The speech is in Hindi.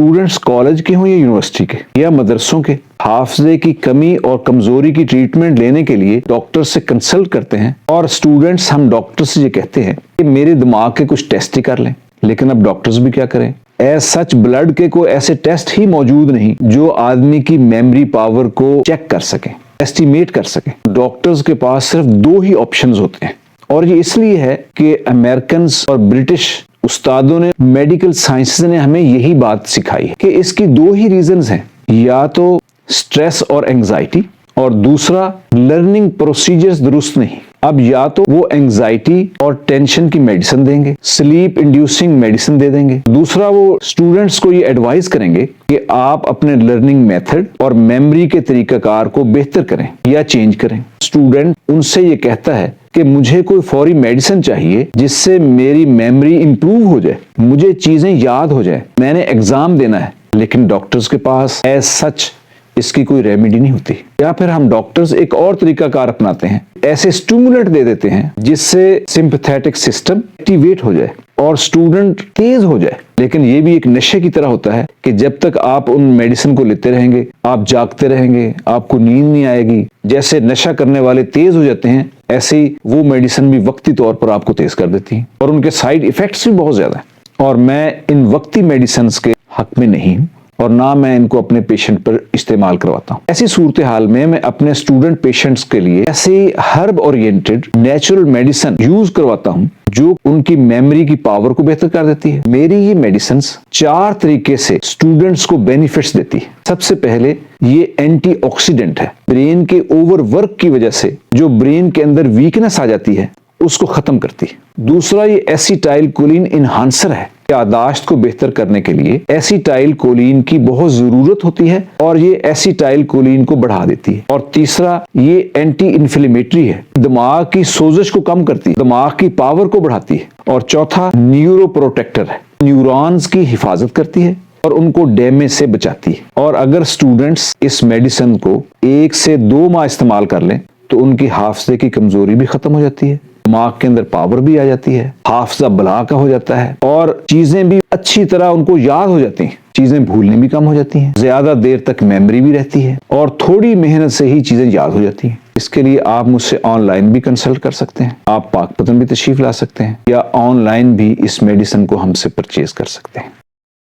स्टूडेंट्स कॉलेज के हों या यूनिवर्सिटी के या मदरसों के, हाफजे की कमी और कमजोरी की ट्रीटमेंट लेने के लिए डॉक्टर से कंसल्ट करते हैं। और स्टूडेंट्स हम डॉक्टर से ये कहते हैं कि मेरे दिमाग के कुछ टेस्ट ही कर लें, लेकिन अब डॉक्टर्स भी क्या करें, एज सच ब्लड के कोई ऐसे टेस्ट ही मौजूद नहीं जो आदमी की मेमोरी पावर को चेक कर सके, एस्टिमेट कर सके। डॉक्टर्स के पास सिर्फ दो ही ऑप्शंस होते हैं, और ये इसलिए है कि अमेरिकन और ब्रिटिश उस्तादों ने, मेडिकल साइंसेस ने हमें यही बात सिखाई है कि इसकी दो ही रीजंस हैं, या तो स्ट्रेस और एंजाइटी, और दूसरा लर्निंग प्रोसीजर्स दुरुस्त नहीं। अब या तो वो एंजाइटी और टेंशन की मेडिसिन देंगे, स्लीप इंड्यूसिंग मेडिसिन दे देंगे, दूसरा वो स्टूडेंट्स को ये एडवाइस करेंगे कि आप अपने लर्निंग मेथड और मेमोरी के तरीकाकार को बेहतर करें या चेंज करें। स्टूडेंट उनसे ये कहता है कि मुझे कोई फौरी मेडिसिन चाहिए जिससे मेरी मेमोरी इंप्रूव हो जाए, मुझे चीजें याद हो जाए, मैंने एग्जाम देना है। लेकिन डॉक्टर्स के पास एज सच इसकी कोई रेमेडी नहीं होती। या फिर हम डॉक्टर्स एक और तरीकाकार अपनाते हैं, ऐसे स्टिमुलेंट दे देते हैं जिससे सिंपैथेटिक सिस्टम एक्टिवेट हो जाए और स्टूडेंट तेज हो जाए। लेकिन ये भी एक नशे की तरह होता है कि जब तक आप उन मेडिसिन को लेते रहेंगे, आप जागते रहेंगे, आपको नींद नहीं आएगी। जैसे नशा करने वाले तेज हो जाते हैं, ऐसे ही वो मेडिसिन भी वक्ती तौर पर आपको तेज कर देती है, और उनके साइड इफेक्ट्स भी बहुत ज्यादा है। और मैं इन वक्ती मेडिसिन के हक में नहीं हूं, और ना मैं इनको अपने पेशेंट पर इस्तेमाल करवाता हूं। ऐसी सूरत हाल में मैं अपने स्टूडेंट पेशेंट्स के लिए ऐसे herb oriented natural medicine use करवाता हूं जो उनकी मेमोरी की पावर को बेहतर कर देती है। मेरी ये मेडिसिन 4 तरीके से स्टूडेंट्स को बेनिफिट्स देती है। सबसे पहले ये एंटीऑक्सीडेंट है, ब्रेन के ओवरवर्क की वजह से जो ब्रेन के अंदर वीकनेस आ जाती है उसको खत्म करती है। दूसरा ये एसिटाइल कोलिन इनहांसर है, याददाश्त को बेहतर करने के लिए एसिटाइल कोलिन की बहुत जरूरत होती है और ये एसिटाइल कोलिन को बढ़ा देती है। और तीसरा ये एंटी इन्फ्लेमेटरी है, दिमाग की सोजिश को कम करती है, दिमाग की पावर को बढ़ाती है। और चौथा न्यूरो प्रोटेक्टर है, न्यूरॉन्स की हिफाजत करती है और उनको डैमेज से बचाती है। और अगर स्टूडेंट्स इस मेडिसिन को 1 से 2 माह इस्तेमाल कर लें तो उनकी हाफजे की कमजोरी भी खत्म हो जाती है, दिमाग के अंदर पावर भी आ जाती है, हाफजा बला का हो जाता है, और चीजें भी अच्छी तरह उनको याद हो जाती हैं, चीजें भूलने भी कम हो जाती हैं, ज्यादा देर तक मेमोरी भी रहती है, और थोड़ी मेहनत से ही चीजें याद हो जाती हैं। इसके लिए आप मुझसे ऑनलाइन भी कंसल्ट कर सकते हैं, आप पाकपतन भी तशरीफ ला सकते हैं, या ऑनलाइन भी इस मेडिसिन को हमसे परचेज कर सकते हैं।